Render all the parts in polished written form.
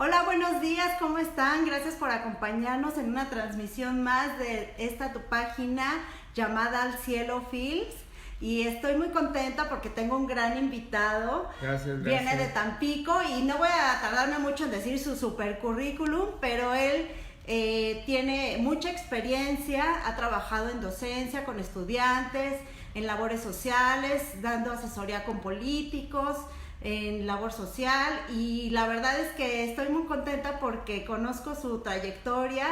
Hola, buenos días, ¿cómo están? Gracias por acompañarnos en una transmisión más de esta tu página llamada Al Cielo Films. Y estoy muy contenta porque tengo un gran invitado. Gracias. Viene de Tampico y no voy a tardarme mucho en decir su super currículum, pero él tiene mucha experiencia, ha trabajado en docencia con estudiantes, en labores sociales, dando asesoría con políticos, en labor social, y la verdad es que estoy muy contenta porque conozco su trayectoria,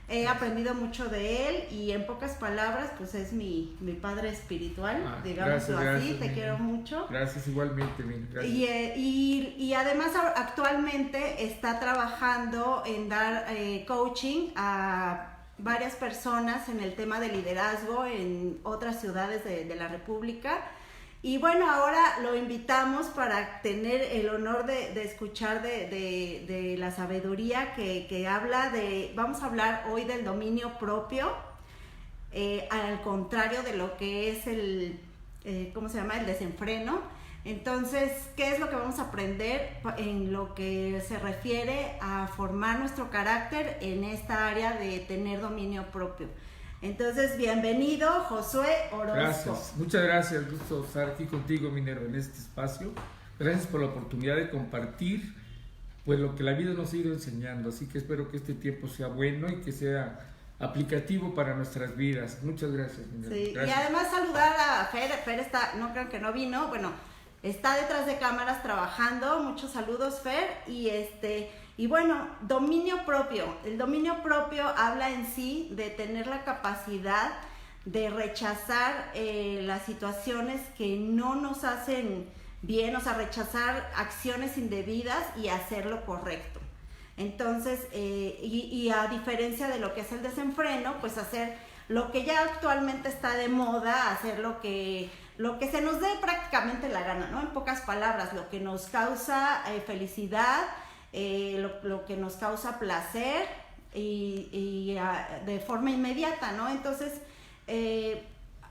he aprendido mucho de él y en pocas palabras pues es mi padre espiritual, digámoslo así. Te quiero mucho. Gracias, igualmente, gracias. Y además actualmente está trabajando en dar coaching a varias personas en el tema de liderazgo en otras ciudades de la República. Y bueno, ahora lo invitamos para tener el honor de escuchar de la sabiduría que habla de, vamos a hablar hoy del dominio propio, al contrario de lo que es el, ¿cómo se llama? El desenfreno. Entonces, ¿qué es lo que vamos a aprender en lo que se refiere a formar nuestro carácter en esta área de tener dominio propio? Entonces, bienvenido, Josué Orozco. Gracias, muchas gracias, gusto estar aquí contigo, Minerva, en este espacio. Gracias por la oportunidad de compartir pues lo que la vida nos ha ido enseñando, así que espero que este tiempo sea bueno y que sea aplicativo para nuestras vidas. Muchas gracias, Minerva. Sí, gracias. Y además saludar a Fer. Fer está, no creo que no vino, bueno, está detrás de cámaras trabajando. Muchos saludos, Fer. Y bueno, dominio propio. El dominio propio habla en sí de tener la capacidad de rechazar las situaciones que no nos hacen bien, o sea, rechazar acciones indebidas y hacer lo correcto. Entonces, y a diferencia de lo que es el desenfreno, pues hacer lo que ya actualmente está de moda, hacer lo que se nos dé prácticamente la gana, ¿no? En pocas palabras, lo que nos causa felicidad, lo que nos causa placer y de forma inmediata, ¿no? Entonces,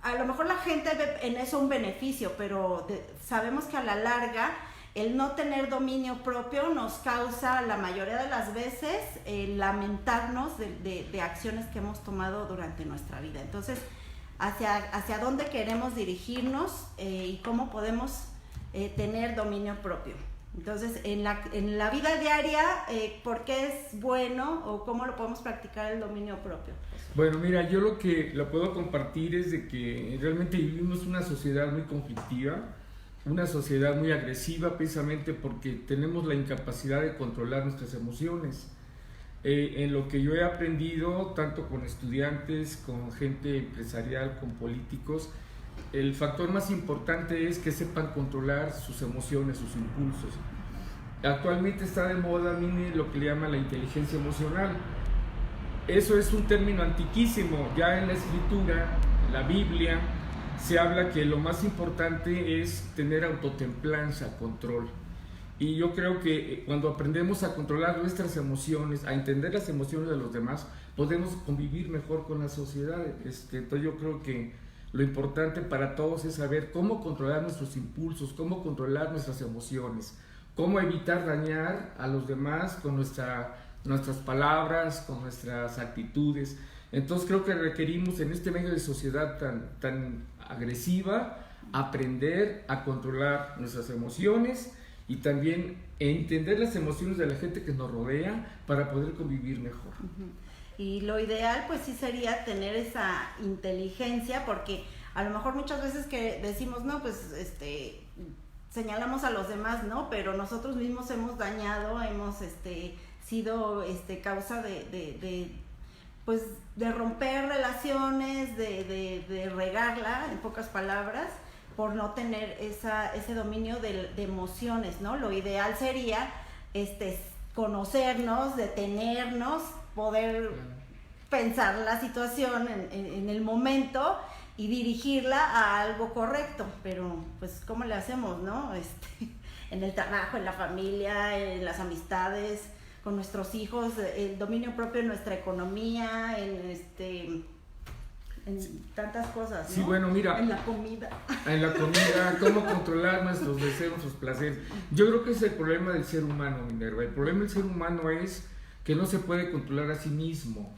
a lo mejor la gente ve en eso un beneficio, pero sabemos que a la larga el no tener dominio propio nos causa la mayoría de las veces lamentarnos de acciones que hemos tomado durante nuestra vida. Entonces, hacia dónde queremos dirigirnos y cómo podemos tener dominio propio. Entonces, en la vida diaria, ¿por qué es bueno o cómo lo podemos practicar el dominio propio? Bueno, mira, yo lo que lo puedo compartir es de que realmente vivimos una sociedad muy conflictiva, una sociedad muy agresiva, precisamente porque tenemos la incapacidad de controlar nuestras emociones. En lo que yo he aprendido, tanto con estudiantes, con gente empresarial, con políticos, el factor más importante es que sepan controlar sus emociones, sus impulsos. Actualmente está de moda, Mini, lo que le llaman la inteligencia emocional. Eso es un término antiquísimo. Ya en la escritura, en la Biblia, se habla que lo más importante es tener autotemplanza, control. Y yo creo que cuando aprendemos a controlar nuestras emociones, a entender las emociones de los demás, podemos convivir mejor con la sociedad. Entonces yo creo que lo importante para todos es saber cómo controlar nuestros impulsos, cómo controlar nuestras emociones, cómo evitar dañar a los demás con nuestras palabras, con nuestras actitudes. Entonces creo que requerimos en este medio de sociedad tan agresiva aprender a controlar nuestras emociones y también entender las emociones de la gente que nos rodea para poder convivir mejor. Y lo ideal pues sí sería tener esa inteligencia, porque a lo mejor muchas veces que decimos, no, pues señalamos a los demás, ¿no? Pero nosotros mismos hemos dañado, hemos sido causa de romper relaciones, de regarla, en pocas palabras, por no tener ese dominio de emociones, ¿no? Lo ideal sería conocernos, detenernos, poder pensar la situación en el momento y dirigirla a algo correcto. Pero pues ¿cómo le hacemos, no? En el trabajo, en la familia, en las amistades, con nuestros hijos, el dominio propio en nuestra economía, tantas cosas, ¿no? Sí, bueno, mira. En la comida. En la comida, cómo controlar nuestros deseos, nuestros placeres. Yo creo que ese es el problema del ser humano, Minerva. El problema del ser humano es que no se puede controlar a sí mismo.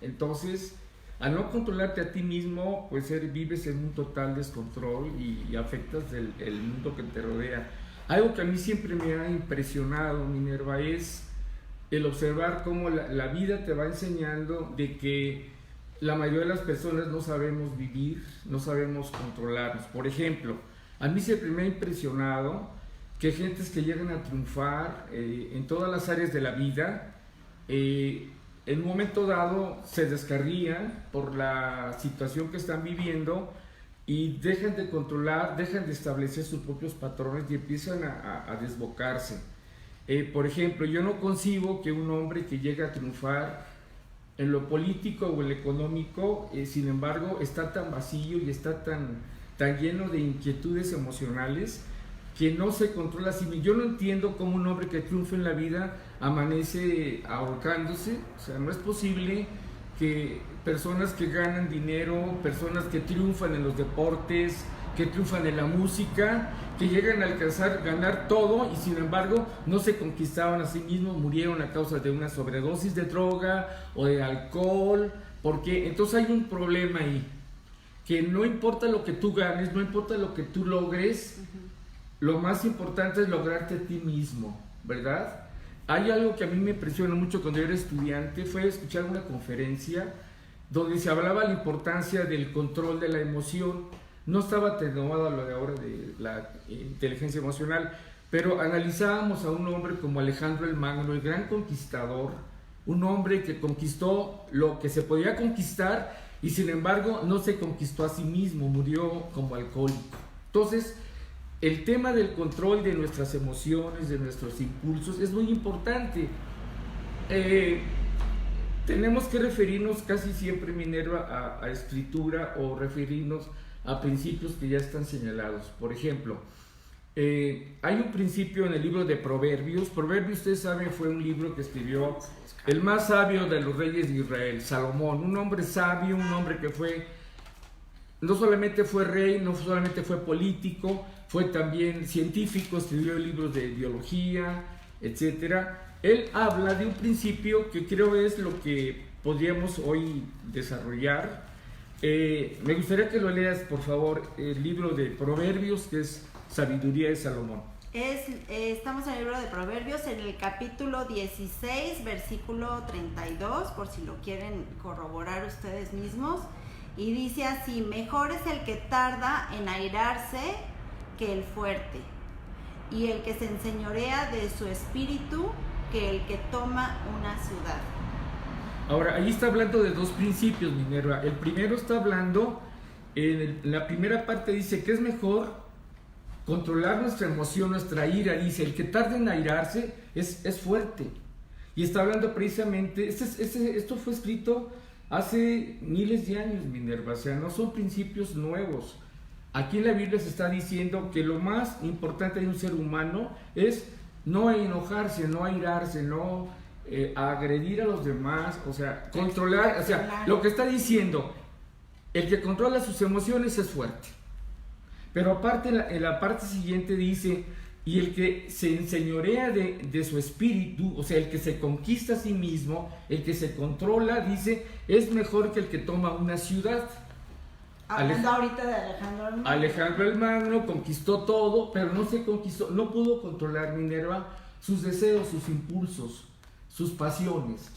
Entonces, al no controlarte a ti mismo, pues vives en un total descontrol y afectas el mundo que te rodea. Algo que a mí siempre me ha impresionado, Minerva, es el observar cómo la vida te va enseñando de que la mayoría de las personas no sabemos vivir, no sabemos controlarnos. Por ejemplo, a mí siempre me ha impresionado que gentes que llegan a triunfar en todas las áreas de la vida, en un momento dado se descarrían por la situación que están viviendo y dejan de controlar, dejan de establecer sus propios patrones y empiezan a desbocarse. Por ejemplo, yo no concibo que un hombre que llega a triunfar en lo político o en lo económico, sin embargo, está tan vacío y está tan lleno de inquietudes emocionales que no se controla a sí mismo. Yo no entiendo cómo un hombre que triunfa en la vida amanece ahorcándose. O sea, no es posible que personas que ganan dinero, personas que triunfan en los deportes, que triunfan en la música, que llegan a ganar todo y sin embargo no se conquistaban a sí mismos, murieron a causa de una sobredosis de droga o de alcohol, porque entonces hay un problema ahí, que no importa lo que tú ganes, no importa lo que tú logres, lo más importante es lograrte a ti mismo, ¿verdad? Hay algo que a mí me impresiona mucho cuando yo era estudiante, fue escuchar una conferencia donde se hablaba la importancia del control de la emoción. No estaba atenuado a lo de ahora de la inteligencia emocional, pero analizábamos a un hombre como Alejandro el Magno, el gran conquistador, un hombre que conquistó lo que se podía conquistar y sin embargo no se conquistó a sí mismo, murió como alcohólico. Entonces, el tema del control de nuestras emociones, de nuestros impulsos, es muy importante. Tenemos que referirnos casi siempre, Minerva, a escritura o referirnos a principios que ya están señalados. Por ejemplo, hay un principio en el libro de Proverbios. Proverbios, ustedes saben, fue un libro que escribió el más sabio de los reyes de Israel, Salomón, un hombre sabio, un hombre que no solamente fue rey, no solamente fue político, fue también científico, escribió libros de biología, etc. Él habla de un principio que creo es lo que podríamos hoy desarrollar. Me gustaría que lo leas, por favor, el libro de Proverbios, que es Sabiduría de Salomón. Estamos en el libro de Proverbios, en el capítulo 16, versículo 32, por si lo quieren corroborar ustedes mismos. Y dice así: mejor es el que tarda en airarse que el fuerte, y el que se enseñorea de su espíritu que el que toma una ciudad. Ahora, ahí está hablando de dos principios, Minerva. El primero está hablando, en la primera parte dice que es mejor controlar nuestra emoción, nuestra ira. Dice, el que tarda en airarse es fuerte. Y está hablando precisamente, esto fue escrito hace miles de años, Minerva. O sea, no son principios nuevos. Aquí en la Biblia se está diciendo que lo más importante de un ser humano es no enojarse, no airarse, no agredir a los demás, o sea, controlar, o sea, lo que está diciendo, el que controla sus emociones es fuerte. Pero aparte, en la parte siguiente dice, y el que se enseñorea de su espíritu, o sea, el que se conquista a sí mismo, el que se controla, dice, es mejor que el que toma una ciudad. Hablando ahorita de Alejandro el Magno. Alejandro el Magno conquistó todo, pero no pudo controlar, Minerva, sus deseos, sus impulsos, sus pasiones,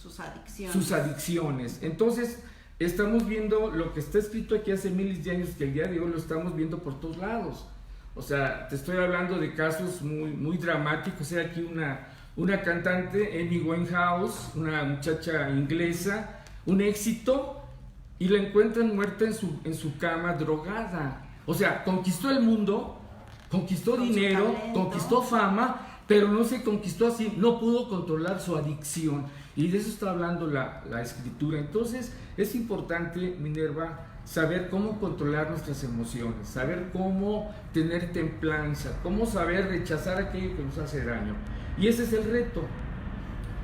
sus adicciones. Entonces, estamos viendo lo que está escrito aquí hace miles de años, que el día de hoy lo estamos viendo por todos lados. O sea, te estoy hablando de casos muy, muy dramáticos. Hay aquí una cantante, Amy Winehouse, una muchacha inglesa, un éxito, y la encuentran muerta en su cama, drogada. O sea, conquistó el mundo, conquistó dinero, conquistó fama, pero no se conquistó así, no pudo controlar su adicción. Y de eso está hablando la escritura. Entonces, es importante, Minerva, saber cómo controlar nuestras emociones, saber cómo tener templanza, cómo saber rechazar aquello que nos hace daño. Y ese es el reto.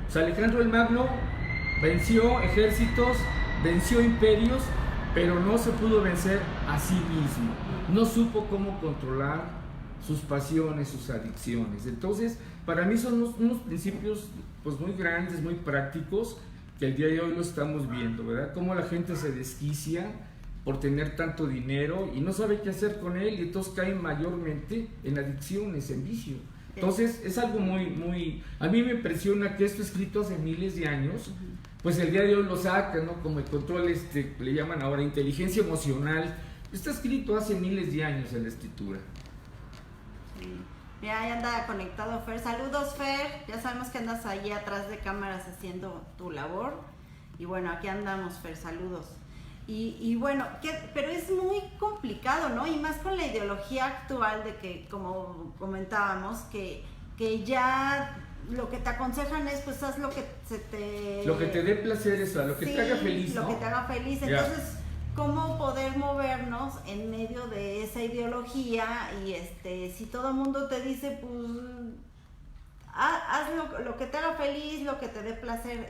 O sea, Alejandro el Magno venció ejércitos, venció imperios, pero no se pudo vencer a sí mismo, no supo cómo controlar sus pasiones, sus adicciones. Entonces, para mí son unos principios pues muy grandes, muy prácticos, que el día de hoy lo estamos viendo, ¿verdad? Cómo la gente se desquicia por tener tanto dinero y no sabe qué hacer con él, y entonces caen mayormente en adicciones, en vicio. Entonces es algo muy, a mí me impresiona que esto escrito hace miles de años, pues el día de hoy lo sacan, ¿no? Como el control, le llaman ahora inteligencia emocional, está escrito hace miles de años en la escritura. Sí. Mira, ahí anda conectado Fer. Saludos, Fer. Ya sabemos que andas ahí atrás de cámaras haciendo tu labor. Y bueno, aquí andamos, Fer. Saludos. Y bueno, pero es muy complicado, ¿no? Y más con la ideología actual de que, como comentábamos, que ya lo que te aconsejan es, pues, haz lo que Lo que te dé placer, eso, lo que te haga feliz, ¿no? Lo que te haga feliz. Entonces, ¿cómo poder movernos en medio de esa ideología? Y si todo el mundo te dice, pues, haz lo que te haga feliz, lo que te dé placer,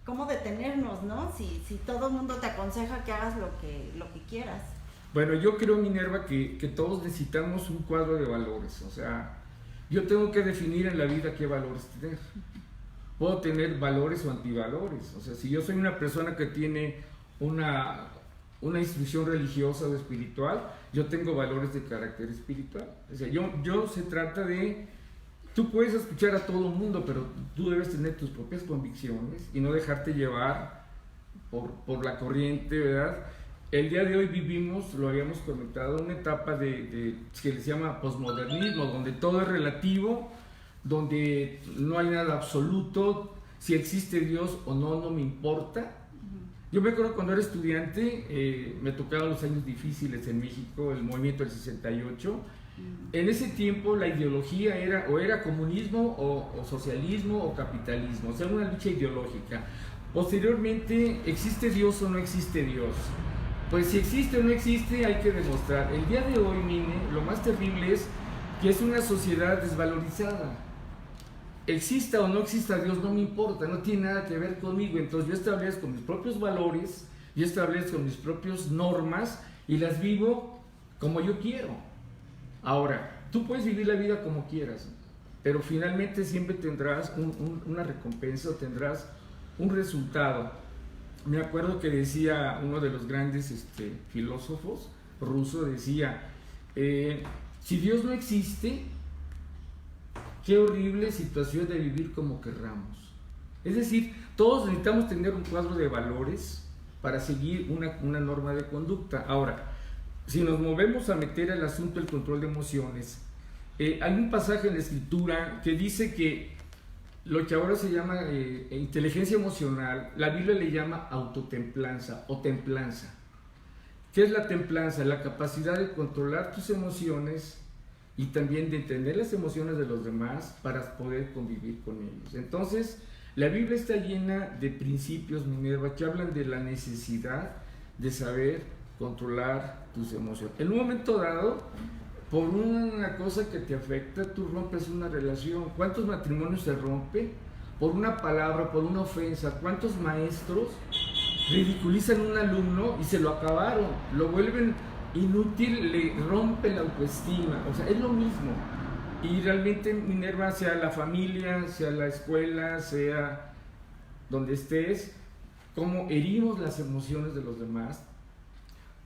¿cómo detenernos, no? Si todo el mundo te aconseja que hagas lo que quieras. Bueno, yo creo, Minerva, que todos necesitamos un cuadro de valores. O sea, yo tengo que definir en la vida qué valores tener. Puedo tener valores o antivalores. O sea, si yo soy una persona que tiene una instrucción religiosa o espiritual, yo tengo valores de carácter espiritual. O sea, yo se trata de... Tú puedes escuchar a todo el mundo, pero tú debes tener tus propias convicciones y no dejarte llevar por la corriente, ¿verdad? El día de hoy vivimos, lo habíamos comentado, una etapa que se llama posmodernismo, donde todo es relativo, donde no hay nada absoluto, si existe Dios o no, no me importa. Yo me acuerdo cuando era estudiante, me tocaban los años difíciles en México, el movimiento del 68. En ese tiempo la ideología era comunismo o socialismo o capitalismo, o sea, una lucha ideológica. Posteriormente, ¿existe Dios o no existe Dios? Pues si existe o no existe hay que demostrar. El día de hoy, Mine, lo más terrible es que es una sociedad desvalorizada. Exista o no exista Dios, no me importa, no tiene nada que ver conmigo. Entonces yo establezco mis propios valores, yo establezco mis propias normas y las vivo como yo quiero. Ahora, tú puedes vivir la vida como quieras, pero finalmente siempre tendrás una recompensa o tendrás un resultado. Me acuerdo que decía uno de los grandes filósofos ruso, decía, si Dios no existe, qué horrible situación de vivir como querramos. Es decir, todos necesitamos tener un cuadro de valores para seguir una norma de conducta. Ahora, si nos movemos a meter al asunto del control de emociones, hay un pasaje en la escritura que dice que lo que ahora se llama inteligencia emocional, la Biblia le llama autotemplanza o templanza. ¿Qué es la templanza? La capacidad de controlar tus emociones y también de entender las emociones de los demás para poder convivir con ellos. Entonces, la Biblia está llena de principios, Minerva, que hablan de la necesidad de saber controlar tus emociones. En un momento dado, por una cosa que te afecta, tú rompes una relación. ¿Cuántos matrimonios se rompen por una palabra, por una ofensa? ¿Cuántos maestros ridiculizan a un alumno y se lo acabaron? Lo vuelven inútil, le rompen la autoestima. O sea, es lo mismo. Y realmente, Minerva, sea la familia, sea la escuela, sea donde estés, como herimos las emociones de los demás.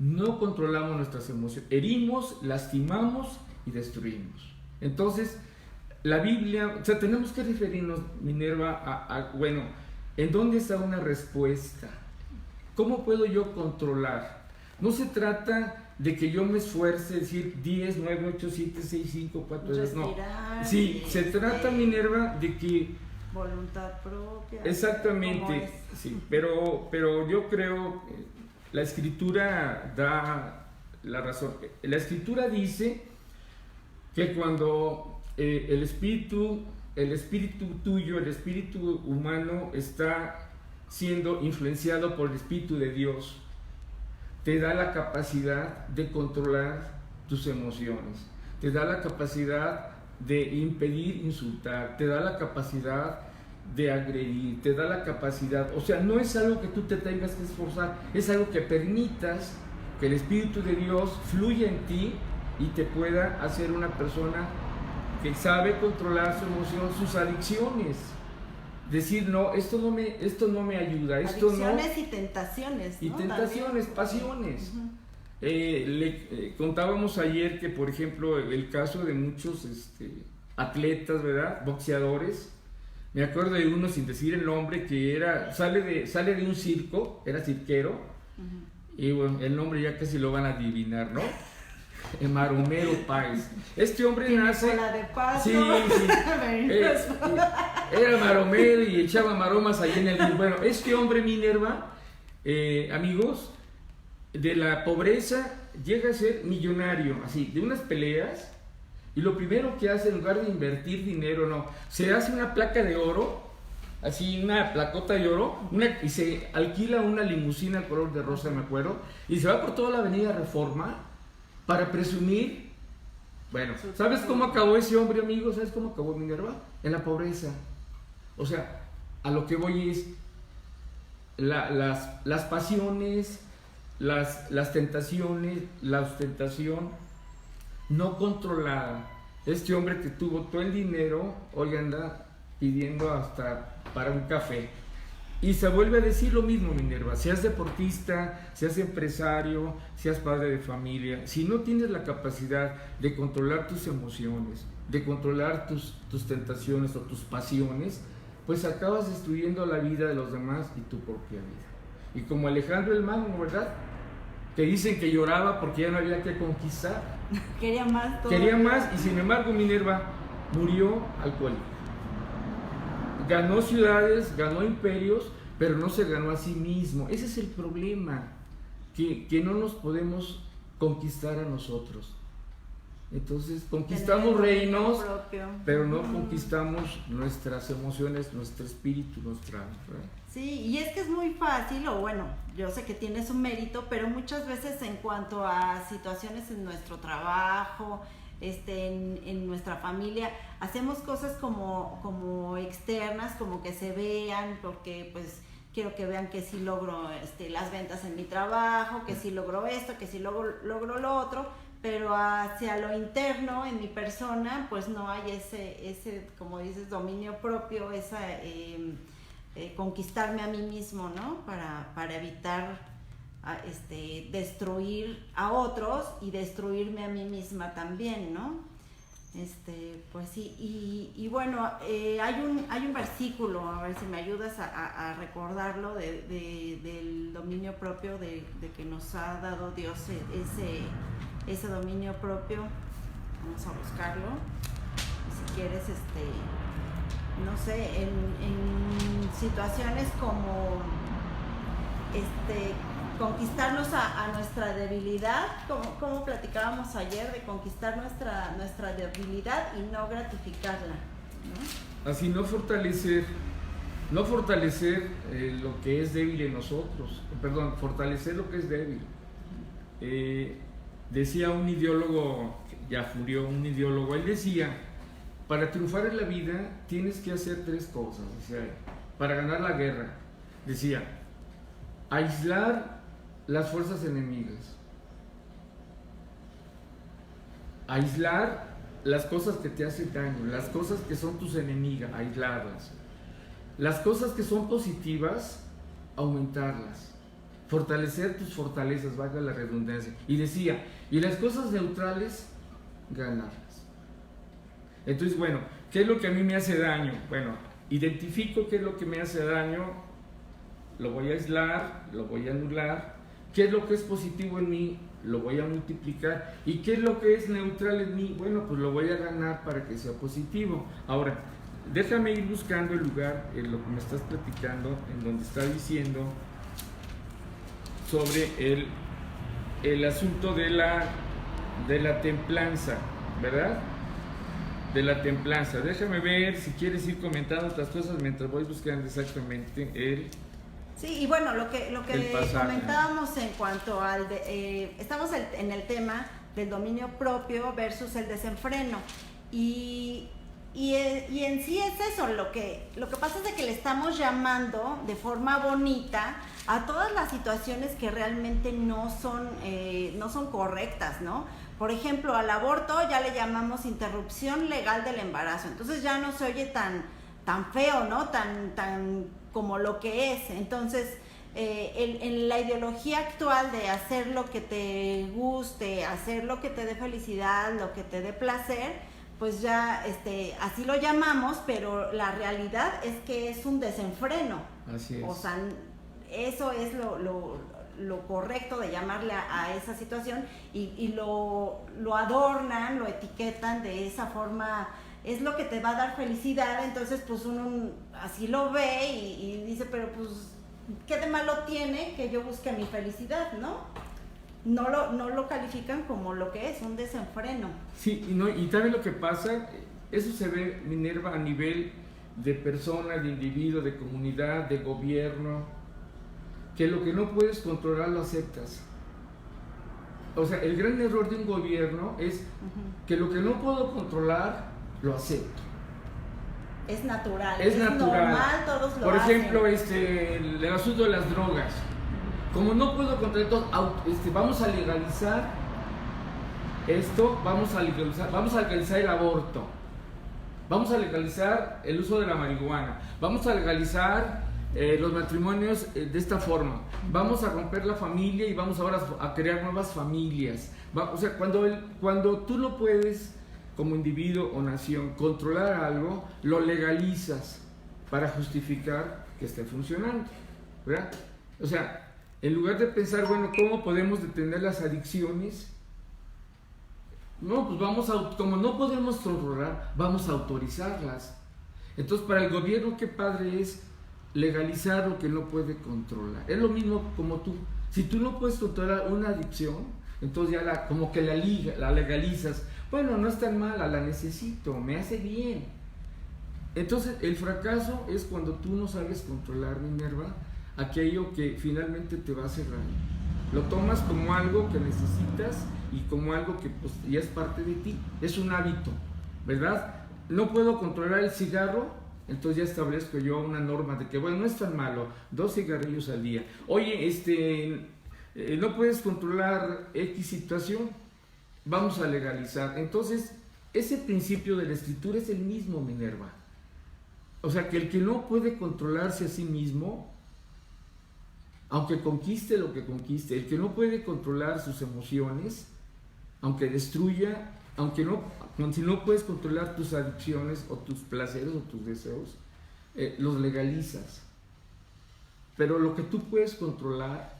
No controlamos nuestras emociones, herimos, lastimamos y destruimos. Entonces, la Biblia, o sea, tenemos que referirnos, Minerva, bueno, ¿en dónde está una respuesta? ¿Cómo puedo yo controlar? No se trata de que yo me esfuerce, decir 10, 9, 8, 7, 6, 5, 4, 3, no. Sí, se trata, Minerva, de que... Voluntad propia. Exactamente, sí, pero yo creo... La escritura da la razón. La escritura dice que cuando el espíritu tuyo, el espíritu humano está siendo influenciado por el Espíritu de Dios, te da la capacidad de controlar tus emociones, te da la capacidad de impedir insultar, te da la capacidad de agredir, te da la capacidad, o sea, no es algo que tú te tengas que esforzar, es algo que permitas que el Espíritu de Dios fluya en ti y te pueda hacer una persona que sabe controlar su emoción, sus adicciones. Decir, no, esto no me ayuda, esto adicciones no. Y tentaciones, ¿no? Y tentaciones, también. Pasiones. Uh-huh. Contábamos ayer que, por ejemplo, el caso de muchos atletas, ¿verdad? Boxeadores. Me acuerdo de uno, sin decir el nombre, que sale de un circo, era cirquero, y bueno, el nombre ya casi lo van a adivinar, ¿no? Maromero Páez. Este hombre nace. La de Paso. Sí. Era maromero y echaba maromas ahí en el ring. Bueno, este hombre, Minerva, amigos, de la pobreza llega a ser millonario, así, de unas peleas. Y lo primero que hace, en lugar de invertir dinero, no, se hace una placa de oro, así una placota de oro, y se alquila una limusina color de rosa, me acuerdo, y se va por toda la avenida Reforma para presumir. Bueno, ¿sabes cómo acabó ese hombre, amigo? ¿Sabes cómo acabó Minerva? En la pobreza. O sea, a lo que voy es las pasiones, las tentaciones, la ostentación no controlada. Este hombre que tuvo todo el dinero, hoy anda pidiendo hasta para un café. Y se vuelve a decir lo mismo, Minerva, seas deportista, seas empresario, seas padre de familia, si no tienes la capacidad de controlar tus emociones, de controlar tus tentaciones o tus pasiones, pues acabas destruyendo la vida de los demás y tu propia vida. Y como Alejandro el Magno, ¿verdad? Que dicen que lloraba porque ya no había que conquistar. Quería más. Quería más, y sin embargo Minerva murió alcohólico. Ganó ciudades, ganó imperios, pero no se ganó a sí mismo. Ese es el problema, que no nos podemos conquistar a nosotros. Entonces conquistamos reinos, pero no conquistamos nuestras emociones, nuestro espíritu, nuestra alma, ¿verdad? Sí, y es que es muy fácil, o bueno, yo sé que tiene su mérito, pero muchas veces en cuanto a situaciones en nuestro trabajo, en nuestra familia, hacemos cosas como externas, como que se vean, porque pues quiero que vean que sí logro las ventas en mi trabajo, que sí logro esto, que sí logro lo otro, pero hacia lo interno, en mi persona, pues no hay ese como dices, dominio propio, esa conquistarme a mí mismo, ¿no? Para evitar destruir a otros y destruirme a mí misma también, ¿no? Pues sí, y bueno, hay un versículo, a ver si me ayudas a recordarlo, del dominio propio, de que nos ha dado Dios ese dominio propio. Vamos a buscarlo, y si quieres, no sé, en situaciones como conquistarnos a nuestra debilidad, como platicábamos ayer, de conquistar nuestra debilidad y no gratificarla, ¿no? Así, no fortalecer lo que es débil en nosotros, perdón, fortalecer lo que es débil. Decía un ideólogo, ya murió un ideólogo, él decía, para triunfar en la vida tienes que hacer tres cosas, decía él, para ganar la guerra. Decía, aislar las fuerzas enemigas, aislar las cosas que te hacen daño, las cosas que son tus enemigas, aislarlas, las cosas que son positivas, aumentarlas, fortalecer tus fortalezas, valga la redundancia. Y decía, y las cosas neutrales, ganarlas. Entonces, bueno, ¿qué es lo que a mí me hace daño? Bueno, identifico qué es lo que me hace daño, lo voy a aislar, lo voy a anular. ¿Qué es lo que es positivo en mí? Lo voy a multiplicar. ¿Y qué es lo que es neutral en mí? Bueno, pues lo voy a ganar para que sea positivo. Ahora, déjame ir buscando el lugar, en lo que me estás platicando, en donde está diciendo sobre el asunto de la templanza, ¿verdad? De la templanza. Déjame ver si quieres ir comentando otras cosas mientras voy buscando exactamente el... Sí, y bueno, lo que comentábamos en cuanto al estamos en el tema del dominio propio versus el desenfreno, y Y en sí es eso, lo que pasa es de que le estamos llamando de forma bonita a todas las situaciones que realmente no son correctas, ¿no? Por ejemplo, al aborto ya le llamamos interrupción legal del embarazo, entonces ya no se oye tan feo, ¿no? Tan como lo que es. Entonces, en la ideología actual de hacer lo que te guste, hacer lo que te dé felicidad, lo que te dé placer, pues ya así lo llamamos, pero la realidad es que es un desenfreno. Así es. O sea, eso es lo correcto de llamarle a esa situación, y lo adornan, lo etiquetan de esa forma. Es lo que te va a dar felicidad, entonces pues uno así lo ve y dice, pero pues, ¿qué de malo tiene que yo busque mi felicidad, no? No lo califican como lo que es, un desenfreno. Sí, y también lo que pasa, eso se ve, Minerva, a nivel de persona, de individuo, de comunidad, de gobierno, que lo que no puedes controlar lo aceptas. O sea, el gran error de un gobierno es que lo que no puedo controlar, lo acepto. Es natural, es normal, todos lo Por ejemplo, hacen. el asunto de las drogas. Como no puedo controlar, vamos a legalizar esto, vamos a legalizar el aborto, vamos a legalizar el uso de la marihuana, vamos a legalizar los matrimonios de esta forma, vamos a romper la familia y vamos ahora a crear nuevas familias. O sea, cuando tú no puedes, como individuo o nación, controlar algo, lo legalizas para justificar que esté funcionando, ¿verdad? O sea, en lugar de pensar, bueno, ¿cómo podemos detener las adicciones? No, pues como no podemos controlar, vamos a autorizarlas. Entonces, para el gobierno, qué padre es legalizar lo que no puede controlar. Es lo mismo como tú. Si tú no puedes controlar una adicción, entonces ya como que la legalizas. Bueno, no es tan mala, la necesito, me hace bien. Entonces, el fracaso es cuando tú no sabes controlar, Minerva, aquello que finalmente te va a hacer daño. Lo tomas como algo que necesitas y como algo que pues, ya es parte de ti, es un hábito, ¿verdad? No puedo controlar el cigarro, entonces ya establezco yo una norma de que, bueno, no es tan malo, 2 cigarrillos al día. Oye, no puedes controlar X situación, vamos a legalizar. Entonces, ese principio de la escritura es el mismo, Minerva. O sea, que el que no puede controlarse a sí mismo, aunque conquiste lo que conquiste, el que no puede controlar sus emociones, aunque destruya, si no puedes controlar tus adicciones o tus placeres o tus deseos, los legalizas. Pero lo que tú puedes controlar,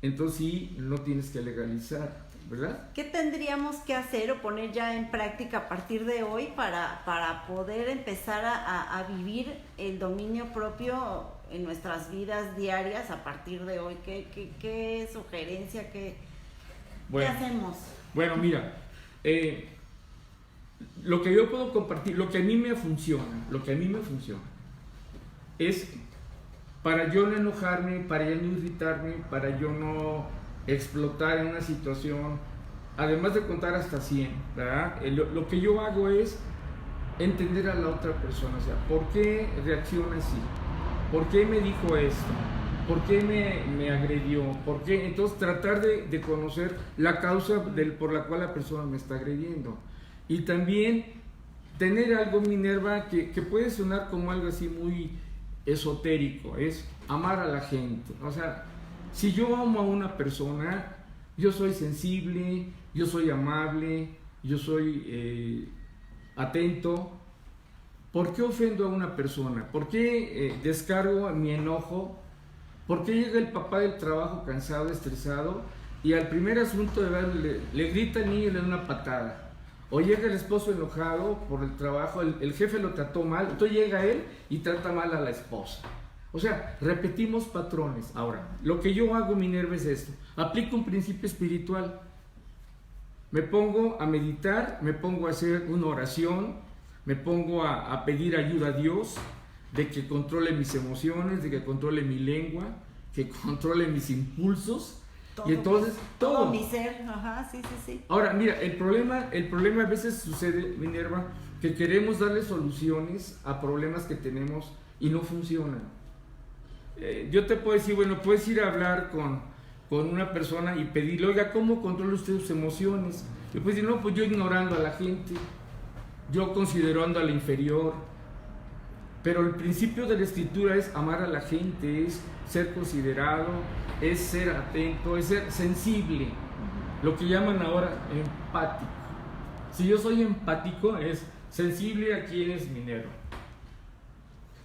entonces sí, no tienes que legalizar, ¿verdad? ¿Qué tendríamos que hacer o poner ya en práctica a partir de hoy para poder empezar a vivir el dominio propio en nuestras vidas diarias a partir de hoy? ¿Qué sugerencia, qué hacemos? Bueno, mira, lo que yo puedo compartir, lo que a mí me funciona, es para yo no enojarme, para yo no irritarme, para yo no explotar en una situación, además de contar hasta 100, ¿verdad? Lo que yo hago es entender a la otra persona, o sea, ¿por qué reacciona así? ¿Por qué me dijo esto? ¿Por qué me agredió? ¿Por qué? Entonces tratar de conocer la causa por la cual la persona me está agrediendo. Y también tener algo, Minerva, que puede sonar como algo así muy esotérico, es amar a la gente. O sea, si yo amo a una persona, yo soy sensible, yo soy amable, yo soy atento. ¿Por qué ofendo a una persona? ¿Por qué descargo mi enojo? ¿Por qué llega el papá del trabajo cansado, estresado, y al primer asunto le grita al niño y le da una patada? O llega el esposo enojado por el trabajo, el jefe lo trató mal, entonces llega él y trata mal a la esposa. O sea, repetimos patrones. Ahora, lo que yo hago, Minerva, es esto. Aplico un principio espiritual. Me pongo a meditar, me pongo a hacer una oración, me pongo a pedir ayuda a Dios, de que controle mis emociones, de que controle mi lengua, que controle mis impulsos. Y entonces todo mi ser, ajá, sí. Ahora, mira, el problema a veces sucede, Minerva, que queremos darle soluciones a problemas que tenemos y no funcionan. Yo te puedo decir, bueno, puedes ir a hablar con una persona y pedirle, oiga, ¿cómo controla usted sus emociones? Y puedes decir, no, pues yo ignorando a la gente, yo considerando a la inferior. Pero el principio de la escritura es amar a la gente, es ser considerado, es ser atento, es ser sensible, lo que llaman ahora empático. Si yo soy empático, es sensible a quién es Minerva.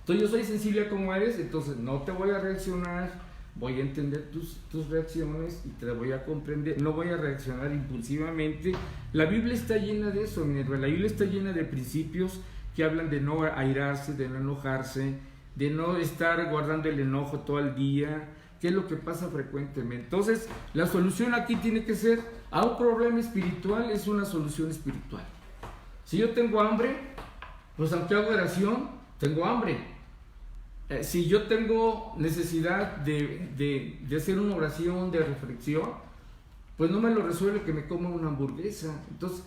Entonces yo soy sensible a cómo eres, entonces no te voy a reaccionar, voy a entender tus reacciones y te voy a comprender, no voy a reaccionar impulsivamente. La Biblia está llena de eso, Minerva. La Biblia está llena de principios que hablan de no airarse, de no enojarse, de no estar guardando el enojo todo el día, que es lo que pasa frecuentemente. Entonces, la solución aquí tiene que ser, a un problema espiritual es una solución espiritual. Si yo tengo hambre, pues aunque hago oración, tengo hambre. Si yo tengo necesidad de hacer una oración, de reflexión, pues no me lo resuelve que me coma una hamburguesa. Entonces,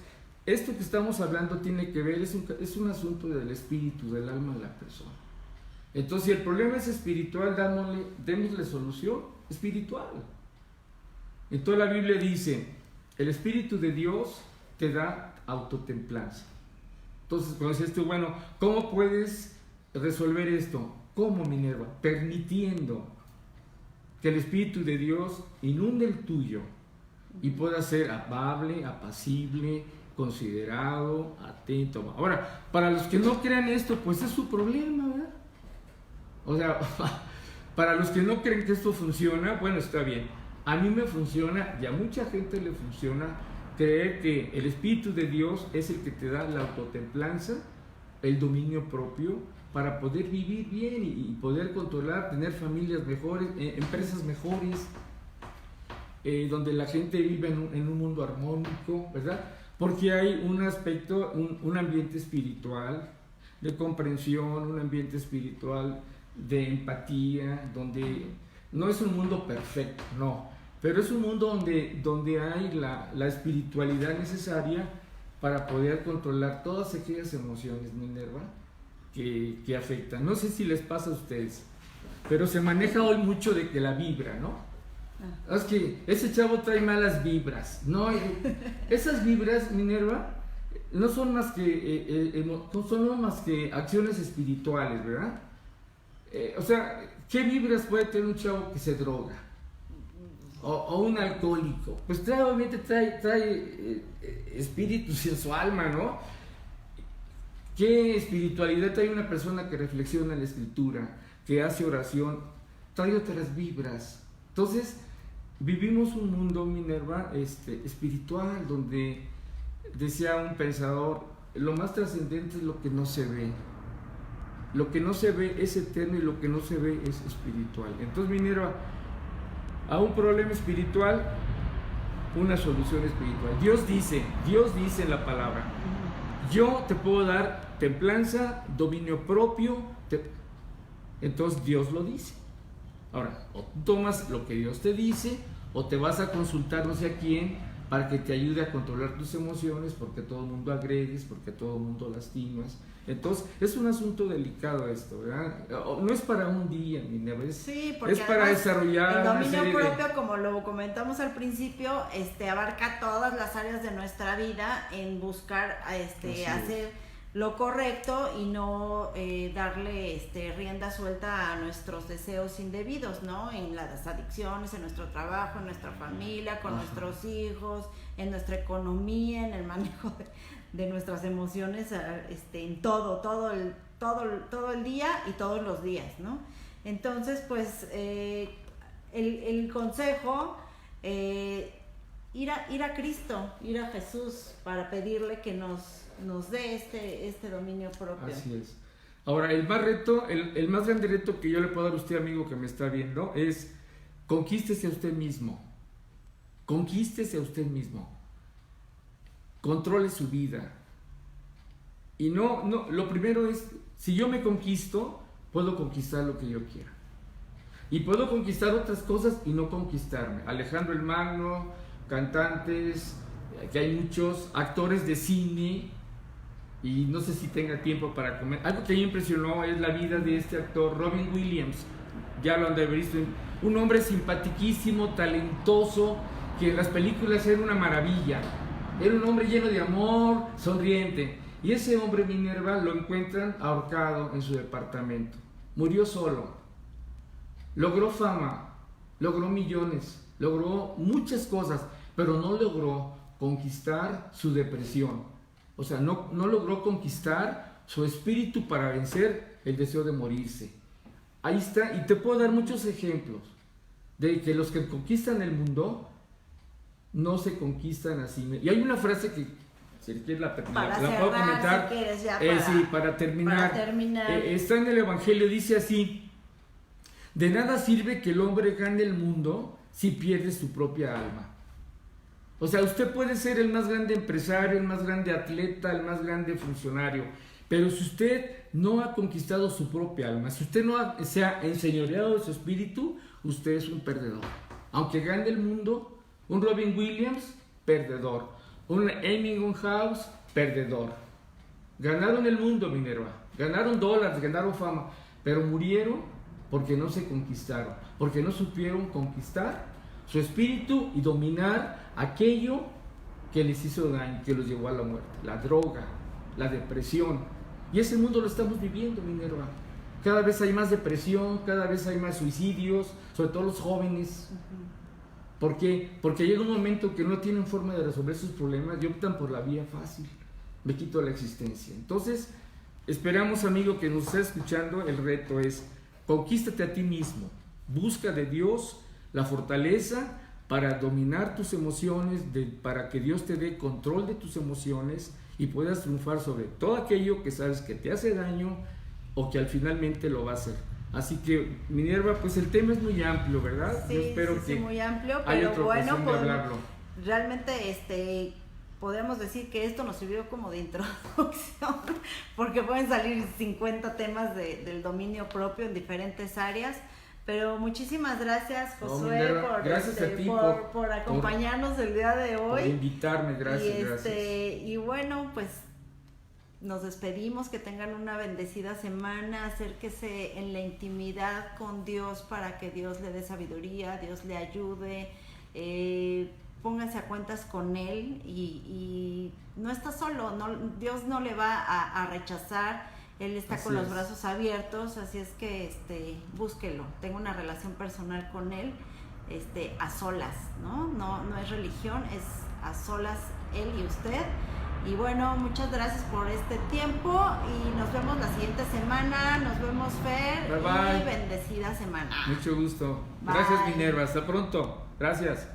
esto que estamos hablando tiene que ver, es un asunto del espíritu, del alma de la persona. Entonces, si el problema es espiritual, démosle solución espiritual. Entonces la Biblia dice, el Espíritu de Dios te da autotemplanza. Entonces, cuando dices tú, bueno, ¿cómo puedes resolver esto? ¿Cómo, Minerva? Permitiendo que el Espíritu de Dios inunde el tuyo y pueda ser amable, apacible, considerado, atento. Ahora, para los que no crean esto, pues es su problema, ¿verdad? O sea, para los que no creen que esto funciona, bueno, está bien. A mí me funciona y a mucha gente le funciona creer que el Espíritu de Dios es el que te da la autotemplanza, el dominio propio, para poder vivir bien y poder controlar, tener familias mejores, empresas mejores, donde la gente vive en un mundo armónico, ¿verdad? Porque hay un aspecto, un ambiente espiritual de comprensión, un ambiente espiritual de empatía, donde no es un mundo perfecto, no, pero es un mundo donde hay la espiritualidad necesaria para poder controlar todas aquellas emociones, Minerva, que afectan. No sé si les pasa a ustedes, pero se maneja hoy mucho de que la vibra, ¿no? Es que ese chavo trae malas vibras, ¿no? Esas vibras, Minerva, no son más que acciones espirituales, ¿verdad? O sea, ¿qué vibras puede tener un chavo que se droga? O un alcohólico. Pues obviamente trae espíritus en su alma, ¿no? ¿Qué espiritualidad trae una persona que reflexiona en la escritura, que hace oración? Trae otras vibras. Entonces, vivimos un mundo, Minerva, espiritual, donde, decía un pensador, lo más trascendente es lo que no se ve. Lo que no se ve es eterno y lo que no se ve es espiritual. Entonces, Minerva, a un problema espiritual, una solución espiritual. Dios dice en la palabra, yo te puedo dar templanza, dominio propio. Entonces Dios lo dice. Ahora, o tomas lo que Dios te dice, o te vas a consultar no sé a quién para que te ayude a controlar tus emociones, porque todo el mundo agredes, porque todo el mundo lastimas. Entonces, es un asunto delicado esto, ¿verdad? No es para un día, Minerva, sí, porque es para desarrollar el dominio propio, como lo comentamos al principio, abarca todas las áreas de nuestra vida en buscar hacer lo correcto y no darle rienda suelta a nuestros deseos indebidos, ¿no? En las adicciones, en nuestro trabajo, en nuestra familia, con nuestros hijos, en nuestra economía, en el manejo de nuestras emociones, en todo el día y todos los días, ¿no? Entonces, pues, el consejo, ir a Cristo, ir a Jesús para pedirle que nos dé este dominio propio. Así es. Ahora, el más grande reto que yo le puedo dar a usted, amigo que me está viendo, es conquístese a usted mismo. Conquístese a usted mismo. Controle su vida. Y no, lo primero es, si yo me conquisto, puedo conquistar lo que yo quiera. Y puedo conquistar otras cosas y no conquistarme. Alejandro el Magno, cantantes, que hay muchos actores de cine y no sé si tenga tiempo para comer. Algo que me impresionó es la vida de este actor Robin Williams. Ya lo han de haber visto. Un hombre simpaticísimo, talentoso, que en las películas era una maravilla. Era un hombre lleno de amor, sonriente. Y ese hombre, Minerva, lo encuentran ahorcado en su departamento. Murió solo. Logró fama, logró millones, logró muchas cosas, pero no logró conquistar su depresión. O sea, no logró conquistar su espíritu para vencer el deseo de morirse. Ahí está, y te puedo dar muchos ejemplos de que los que conquistan el mundo no se conquistan así. Y hay una frase que, si quieres la puedo comentar, si quieres, ya para terminar. Está en el Evangelio, dice así: de nada sirve que el hombre gane el mundo si pierde su propia alma. O sea, usted puede ser el más grande empresario, el más grande atleta, el más grande funcionario, pero si usted no ha conquistado su propia alma, si usted no se ha enseñoreado de su espíritu, usted es un perdedor. Aunque gane el mundo, un Robin Williams, perdedor. Un Amy Winehouse, perdedor. Ganaron el mundo, Minerva. Ganaron dólares, ganaron fama, pero murieron porque no se conquistaron, porque no supieron conquistar su espíritu y dominar aquello que les hizo daño, que los llevó a la muerte. La droga, la depresión. Y ese mundo lo estamos viviendo, Minerva. Cada vez hay más depresión, cada vez hay más suicidios, sobre todo los jóvenes. ¿Por qué? Porque llega un momento que no tienen forma de resolver sus problemas y optan por la vía fácil. Me quito la existencia. Entonces, esperamos, amigo, que nos esté escuchando. El reto es: conquístate a ti mismo. Busca de Dios la fortaleza para dominar tus emociones, para que Dios te dé control de tus emociones y puedas triunfar sobre todo aquello que sabes que te hace daño o que al finalmente lo va a hacer. Así que, Minerva, pues el tema es muy amplio, ¿verdad? Sí, yo espero que muy amplio, haya pero otra bueno, ocasión de hablarlo. Realmente podemos decir que esto nos sirvió como de introducción, porque pueden salir 50 temas del dominio propio en diferentes áreas. Pero muchísimas gracias, Josué, gracias a ti por acompañarnos el día de hoy. Por invitarme, gracias. Y bueno, pues nos despedimos, que tengan una bendecida semana, acérquese en la intimidad con Dios para que Dios le dé sabiduría, Dios le ayude, pónganse a cuentas con Él y no está solo, Dios no le va a rechazar, Él está con los brazos abiertos, así es que búsquelo, tenga una relación personal con Él, a solas, no es religión, es a solas Él y usted. Y bueno, muchas gracias por este tiempo y nos vemos la siguiente semana. Nos vemos, Fer. Bye, bye. Y bendecida semana. Mucho gusto. Bye. Gracias, Minerva. Hasta pronto. Gracias.